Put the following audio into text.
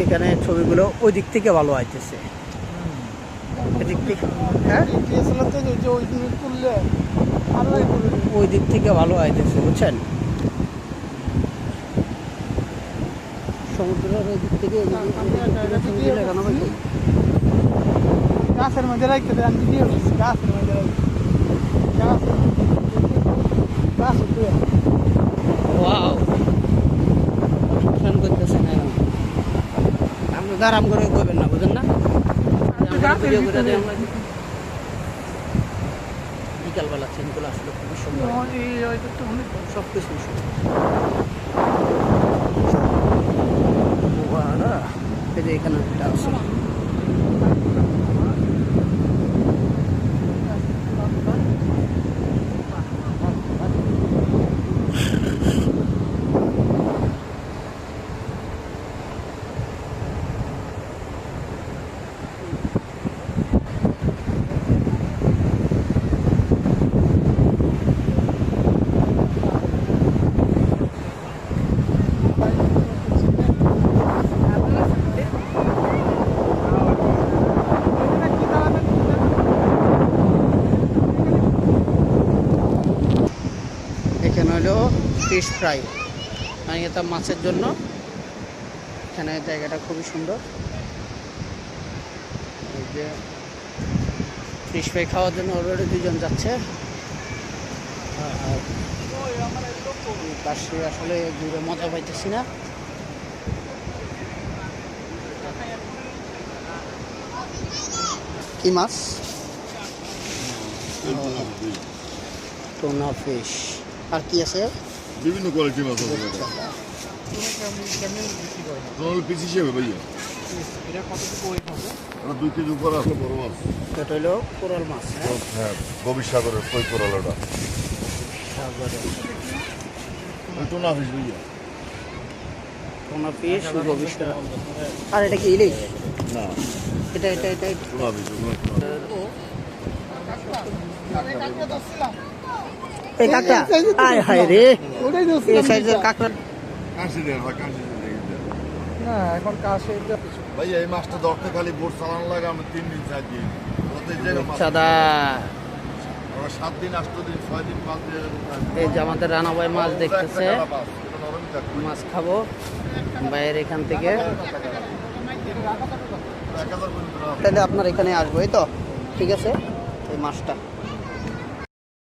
এখানে ছবিগুলো ওই দিক থেকে ভালো আইতেছে, এদিক থেকে হ্যাঁ ওই দিক থেকে ভালো আইতেছে, বুঝছেন? সমুদ্রের ওই দিক থেকে লাগানো হয়। গাছের মধ্যে রাখতে দেন, ভিডিও করছি গাছের মধ্যে গাছ ওয়াও, ফ্যান করতেছে না, আপনি আরাম করে করবেন না, বুঝেন না? বিকালবেলা সিনগুলো আসলে খুবই সুন্দর, সব কিছু সুন্দর। এই যে এখানে একটা আছে, এখানে হলো ফিশ ফ্রাই, মানে এটা মাছের জন্য। এখানে জায়গাটা খুবই সুন্দর। এই যে ফিশ ফ্রাই খাওয়ার জন্য অলরেডি দুজন যাচ্ছে। আর পাশে আসলে ঘুরে মজা পাইতেছি না। কি মাছ? Tuna fish. আর কি আছে? বিভিন্ন কোয়ালিটির মাছ আছে। পিস হিসেবে ভাইয়া এটা কতটুকু ওয়েট হবে? ওটা 2 কেজি উপর আসলে বড় মাছ। এটা হলো কোরাল মাছ। হ্যাঁ, গভীর সাগরের কই কোরাল ওটা। টোনা ফিশ ভাইয়া। টোনা ফিশ গভীর সাগর। আর এটা কি ইলিশ? না, এটা টোনা ফিশ। এই কাঁকড়া, আয় হায় রে, এই সাইজের কাঁকড়া। কাশি দেন ভাই, কাশি দেন। না এখন কাছে ভাইয়া এই মাছটা ধরতে খালি বোট চালানো লাগে আমরা 3 দিন 4 দিন। ওতে জায়গা মাছ। সাদা। আমরা 7 দিন 8 দিন 6 দিন 5 দিন এরকম এই যে আমাদের রানা ভাই মাছ দেখতেছে, এটা নরমই থাকবে। মাছ খাবো ভাইয়ের এখান থেকে। 1000 পর্যন্ত। তাহলে আপনার এখানে আসবো, এই তো ঠিক আছে। এই মাছটা